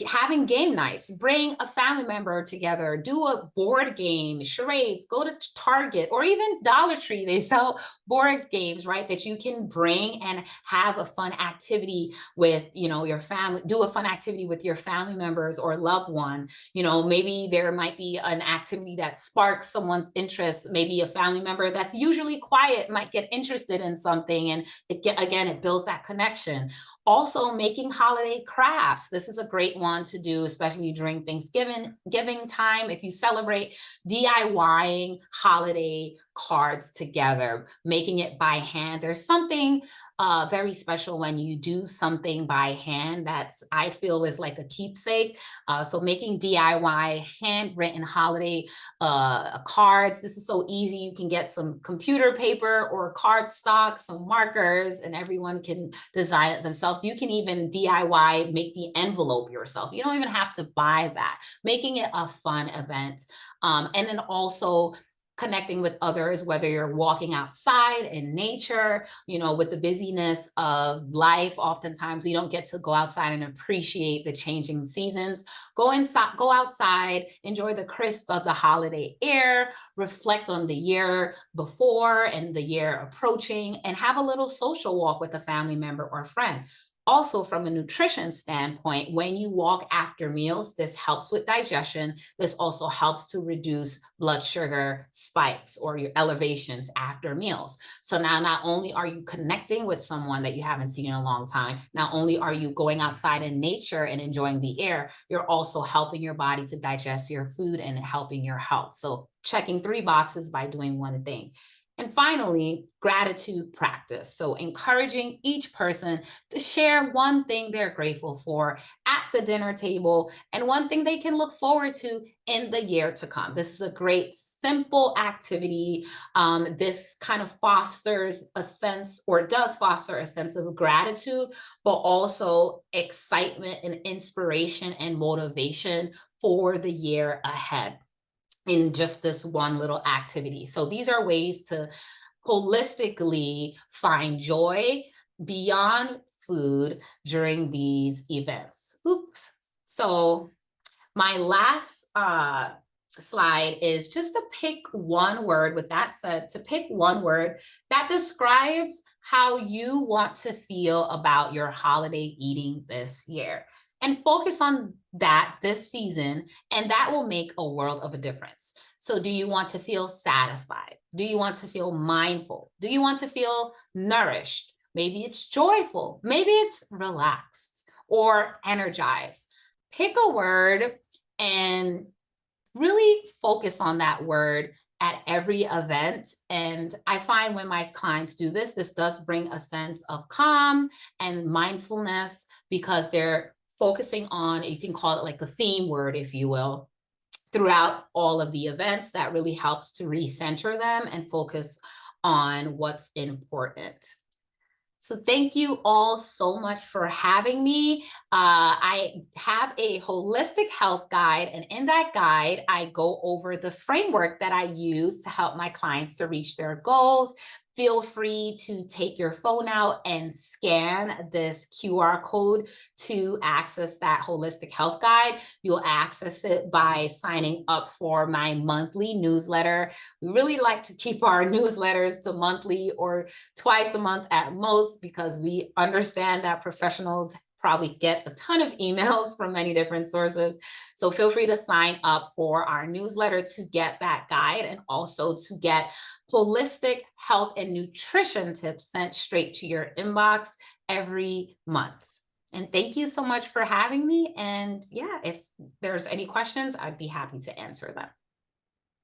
having game nights, bring a family member together, do a board game, charades, go to Target or even Dollar Tree. They sell board games, right? That you can bring and have a fun activity with, your family, do a fun activity with your family members or loved one. Maybe there might be an activity that sparks someone's interest. Maybe a family member that's usually quiet might get interested in something. And it builds that connection. Also making holiday crafts. This is a great one to do, especially during Thanksgiving time. If you celebrate, DIYing holiday cards together, making it by hand. There's something very special when you do something by hand that's, I feel, is like a keepsake. So making DIY handwritten holiday cards. This is so easy. You can get some computer paper or cardstock, some markers, and everyone can design it themselves. You can even DIY, make the envelope yourself. You don't even have to buy that. Making it a fun event. And then also connecting with others, whether you're walking outside in nature, with the busyness of life, oftentimes we don't get to go outside and appreciate the changing seasons. Go inside, go outside, enjoy the crisp of the holiday air, reflect on the year before and the year approaching, and have a little social walk with a family member or friend. Also, from a nutrition standpoint, when you walk after meals, this helps with digestion. This also helps to reduce blood sugar spikes or your elevations after meals. So now not only are you connecting with someone that you haven't seen in a long time, not only are you going outside in nature and enjoying the air, you're also helping your body to digest your food and helping your health. So checking 3 boxes by doing one thing. And finally, gratitude practice. So encouraging each person to share one thing they're grateful for at the dinner table and one thing they can look forward to in the year to come. This is a great, simple activity. This kind of fosters a sense, or it does foster a sense of gratitude, but also excitement and inspiration and motivation for the year ahead in just this one little activity. So these are ways to holistically find joy beyond food during these events. Oops. So my last slide is just to pick one word. With that said, to pick one word that describes how you want to feel about your holiday eating this year, and focus on that this season, and that will make a world of a difference. So do you want to feel satisfied? Do you want to feel mindful? Do you want to feel nourished? Maybe it's joyful. Maybe it's relaxed or energized. Pick a word and really focus on that word at every event. And I find when my clients do this, this does bring a sense of calm and mindfulness, because they're focusing on, you can call it like a theme word, if you will, throughout all of the events. That really helps to recenter them and focus on what's important. So thank you all so much for having me. I have a holistic health guide, and in that guide, I go over the framework that I use to help my clients to reach their goals. Feel free to take your phone out and scan this QR code to access that holistic health guide. You'll access it by signing up for my monthly newsletter. We really like to keep our newsletters to monthly or twice a month at most, because we understand that professionals probably get a ton of emails from many different sources. So feel free to sign up for our newsletter to get that guide, and also to get holistic health and nutrition tips sent straight to your inbox every month. And thank you so much for having me. And yeah, if there's any questions, I'd be happy to answer them.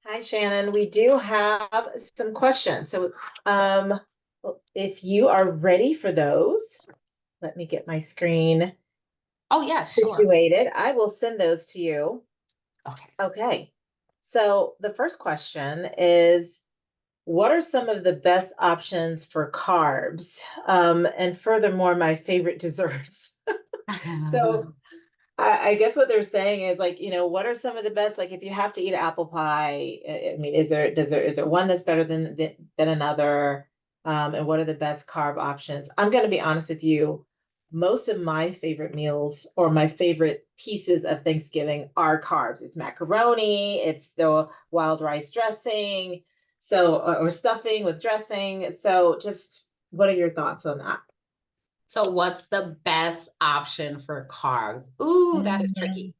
Hi, Shannon. We do have some questions. So if you are ready for those, let me get my screen Oh, yeah, sure. situated. I will send those to you. Okay. Okay. So the first question is, what are some of the best options for carbs? And furthermore, my favorite desserts. So I guess what they're saying is, like, what are some of the best, like if you have to eat apple pie, I mean, is there one that's better than another? And what are the best carb options? I'm going to be honest with you. Most of my favorite meals, or my favorite pieces of Thanksgiving, are carbs. It's macaroni, it's the wild rice dressing, so or stuffing with dressing. So just what are your thoughts on that? So what's the best option for carbs? Ooh, that is Mhm. tricky.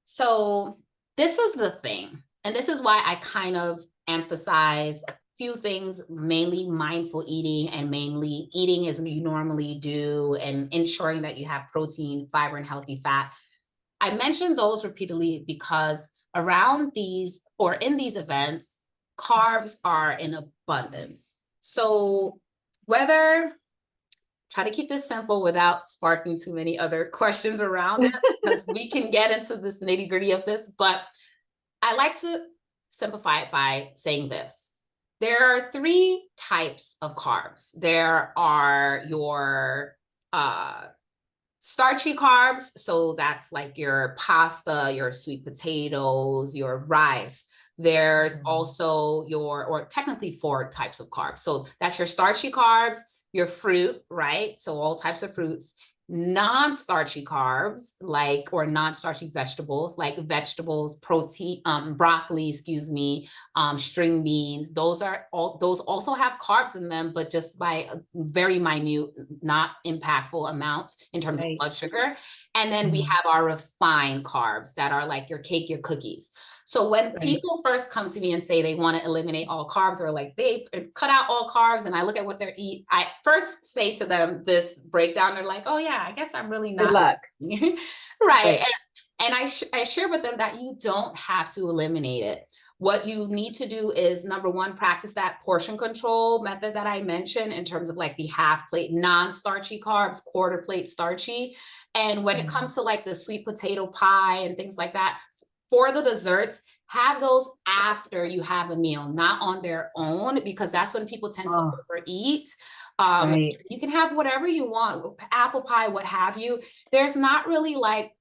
So this is the thing, and this is why I kind of emphasize a few things, mainly mindful eating and mainly eating as you normally do, and ensuring that you have protein, fiber, and healthy fat. I mentioned those repeatedly because around these, or in these events, carbs are in abundance. So try to keep this simple without sparking too many other questions around it, because we can get into this nitty-gritty of this, but I like to simplify it by saying this. There are three types of carbs. There are your starchy carbs. So that's like your pasta, your sweet potatoes, your rice. There's also or technically 4 types of carbs. So that's your starchy carbs, your fruit, right? So all types of fruits, non-starchy carbs, like, or non-starchy vegetables, like vegetables, protein, broccoli, string beans. Those also have carbs in them, but just by a very minute, not impactful amount in terms of blood sugar. And then we have our refined carbs that are like your cake, your cookies. So when people first come to me and say they want to eliminate all carbs, or like they cut out all carbs, and I look at what they're eating, I first say to them this breakdown. They're like, oh yeah, I guess I'm really not. Good luck. Right. And I share with them that you don't have to eliminate it. What you need to do is, number one, practice that portion control method that I mentioned, in terms of like the half plate non-starchy carbs, quarter plate starchy. And when it comes to like the sweet potato pie and things like that, for the desserts, have those after you have a meal, not on their own, because that's when people tend to overeat. You can have whatever you want, apple pie, what have you. There's not really like,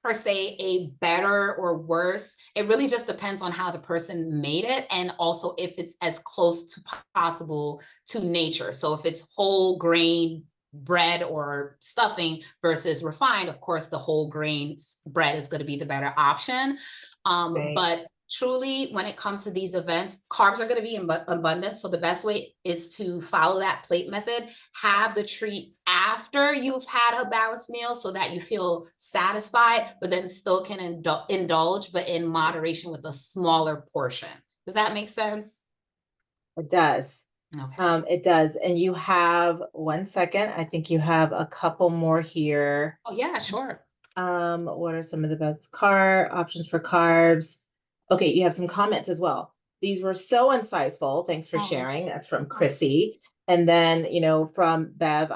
per se, a better or worse. It really just depends on how the person made it, and also if it's as close to possible to nature. So if it's whole grain bread or stuffing versus refined, of course, the whole grain bread is going to be the better option. But truly, when it comes to these events, carbs are going to be in abundance. So the best way is to follow that plate method. Have the treat after you've had a balanced meal, so that you feel satisfied, but then still can indulge, but in moderation, with a smaller portion. Does that make sense? It does. Okay. It does. And you have 1 second. I think you have a couple more here. Oh yeah, sure. What are some of the best options for carbs? Okay, you have some comments as well. These were so insightful. Thanks for sharing. That's from Chrissy. And then, from Bev,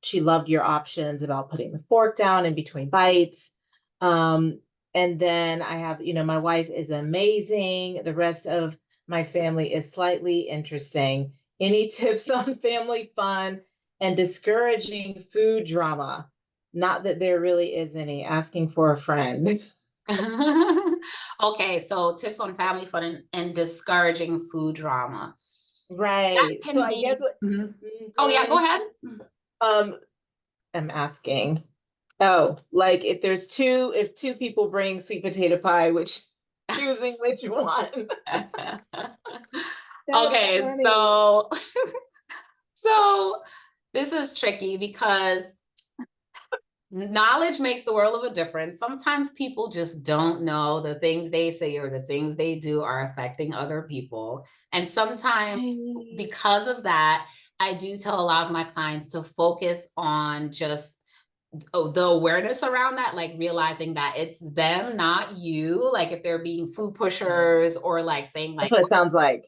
she loved your options about putting the fork down in between bites. And then I have, my wife is amazing. The rest of my family is slightly interesting. Any tips on family fun and discouraging food drama? Not that there really is any. Asking for a friend. Okay, so tips on family fun and discouraging food drama. Right. So I guess what. Oh yeah, go ahead. I'm asking. Oh, like if two people bring sweet potato pie, choosing which one? Okay, funny. So this is tricky, because knowledge makes the world of a difference. Sometimes people just don't know the things they say or the things they do are affecting other people. And sometimes because of that, I do tell a lot of my clients to focus on just the awareness around that, like realizing that it's them, not you. Like if they're being food pushers, or like saying like, that's what it sounds like.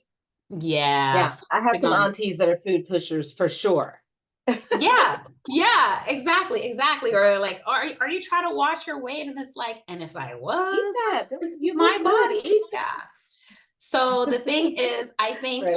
Yeah. I have some aunties that are food pushers for sure. Yeah, exactly. Or like, are you trying to watch your weight? And it's like, and if I was, you my body. Yeah. So the thing is, I think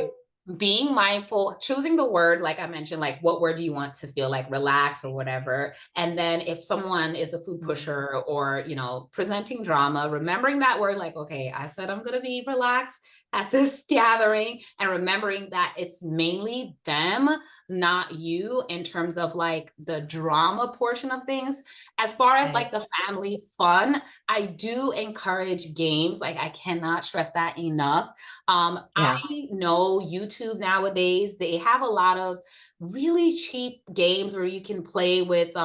being mindful, choosing the word, like I mentioned, like what word do you want to feel like relax or whatever. And then if someone is a food pusher, or, presenting drama, remembering that word, like, okay, I said I'm going to be relaxed at this gathering, and remembering that it's mainly them, not you, in terms of like the drama portion of things. As far as like the family fun, I do encourage games. Like I cannot stress that enough. I know YouTube nowadays, they have a lot of really cheap games where you can play with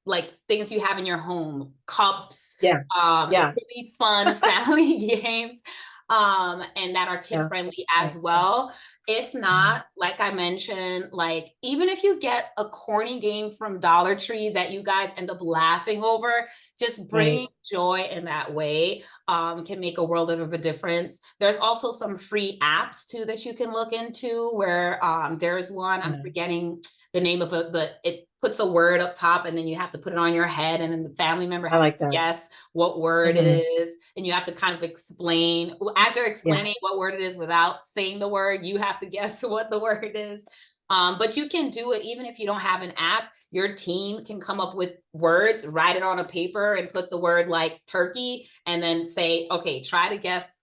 like things you have in your home, cups, really fun family games. and that are kid Yeah. friendly Right. as well. If not, like I mentioned, like even if you get a corny game from Dollar Tree that you guys end up laughing over, just Right. bringing joy in that way can make a world of a difference. There's also some free apps too that you can look into where there's one, I'm Yeah. forgetting the name of it, but it puts a word up top and then you have to put it on your head and then the family member I has like to that. guess what word it Mhm. is. And you have to kind of explain, as they're Yeah. explaining what word it is without saying the word, you have to guess what the word is. But you can do it even if you don't have an app. Your team can come up with words, write it on a paper and put the word like turkey and then say, okay, try to guess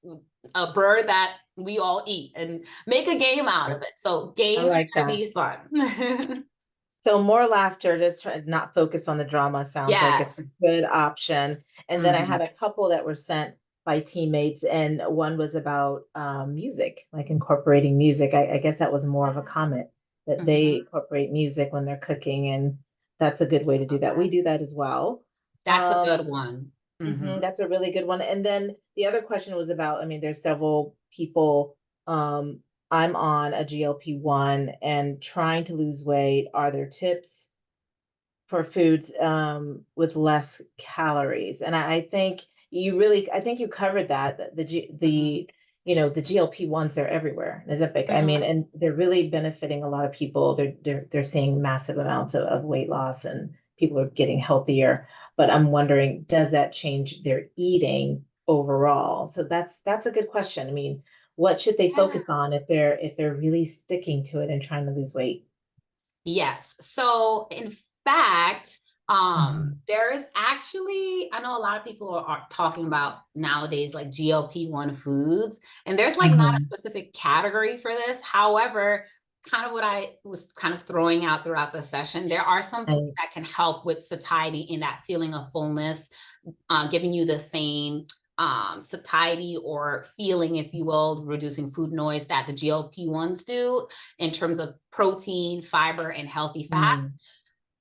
a bird that we all eat and make a game out of it. So I games like can that. be fun. So more laughter, just try not focus on the drama, sounds like it's a Yes. good option. And then I Mhm. had a couple that were sent by teammates, and one was about music, like incorporating music. I guess that was more of a comment that they Mhm. incorporate music when they're cooking, and that's a good way to do that. We do that as well. That's a Um, good one. Mhm. that's a really good one. And then the other question was about, I mean, there's several people. Um, I'm on a GLP-1 and trying to lose weight. Are there tips for foods with less calories? And I think I think you covered that. Mhm. The GLP-1s, they're everywhere. Ozempic, I mean, Mhm. and they're really benefiting a lot of people. They're seeing massive amounts of weight loss, and people are getting healthier. But I'm wondering, does that change their eating overall? So that's a good question. I mean, what should they Yeah. focus on if they're really sticking to it and trying to lose weight? Yes. So in fact, Mhm. there is actually, I know a lot of people are talking about nowadays like GLP-1 foods, and there's like not a Mhm. specific category for this. However, kind of what I was kind of throwing out throughout the session, there are some foods Right. that can help with satiety in that feeling of fullness, giving you the same satiety or feeling, if you will, reducing food noise that the GLP-1s do in terms of protein, fiber, and healthy Mm. fats.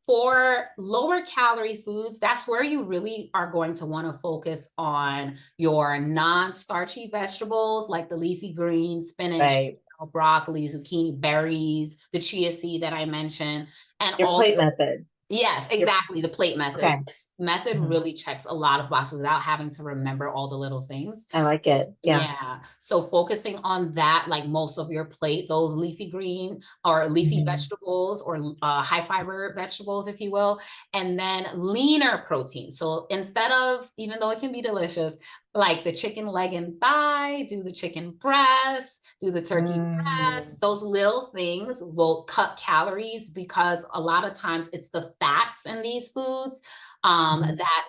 For lower calorie foods, that's where you really are going to want to focus on your non-starchy vegetables like the leafy greens, spinach, Right. broccoli, zucchini, berries, the chia seed that I mentioned, and Your plate also method. yes, Your exactly, the plate method. Okay. This method Mhm. really checks a lot of boxes without having to remember all the little things. I like it. Yeah. Yeah, so focusing on that, like most of your plate, those leafy green or leafy Mhm. vegetables or high fiber vegetables, if you will, and then leaner protein. So instead of, even though it can be delicious, like the chicken leg and thigh, do the chicken breast, do the turkey Mm. breast. Those little things will cut calories because a lot of times it's the fats in these foods Mhm. that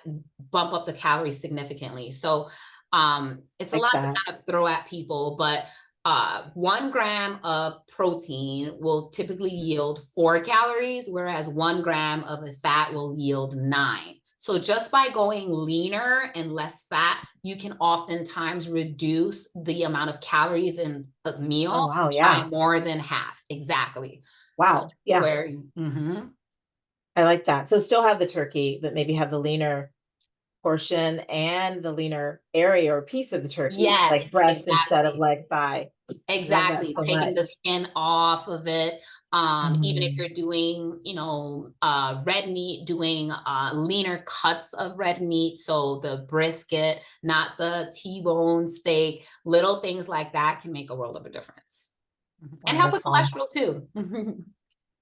bump up the calories significantly. So it's a Like lot to that. kind of throw at people, but 1 gram of protein will typically yield 4 calories, whereas 1 gram of a fat will yield 9. So just by going leaner and less fat, you can oftentimes reduce the amount of calories in a Oh, meal wow. by Yeah. more than half. Exactly. So Wow. Yeah. where, mhm. I like that. So still have the turkey, but maybe have the leaner portion and the leaner area or piece of the turkey, like Yes, breast instead of exactly. leg thigh. Love that Exactly, so taking the much. skin off of it. Even if Mm. you're doing, red meat, doing leaner cuts of red meat, so the brisket, not the T-bone steak, little things like that can make a world of a difference. Mhm. And help with Wonderful. cholesterol too.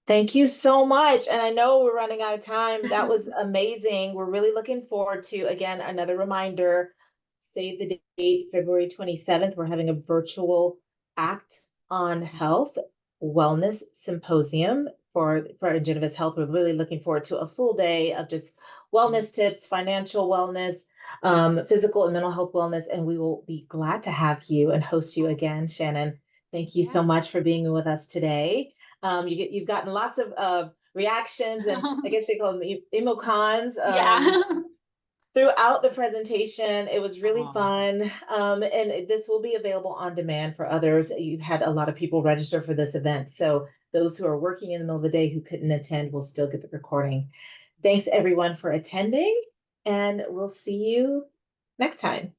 Thank you so much. And I know we're running out of time. That was amazing. We're really looking forward to, again, another reminder, save the date, February 27th. We're having a virtual Act on Health Wellness Symposium for Genevieve's Health. We're really looking forward to a full day of just wellness tips, financial wellness, physical and mental health wellness. And we will be glad to have you and host you again, Shannon. Thank you Yeah. so much for being with us today. You've gotten lots of reactions, and I guess they call them emocons Yeah. throughout the presentation. It was really Aw. fun. And this will be available on demand for others. You had a lot of people register for this event. So those who are working in the middle of the day who couldn't attend will still get the recording. Thanks everyone for attending, and we'll see you next time.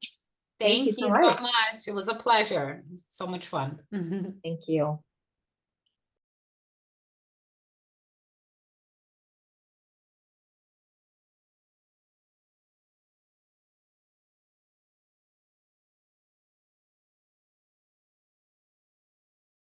Thank you Thank so you so much. much. It was a pleasure. So much fun. Thank you.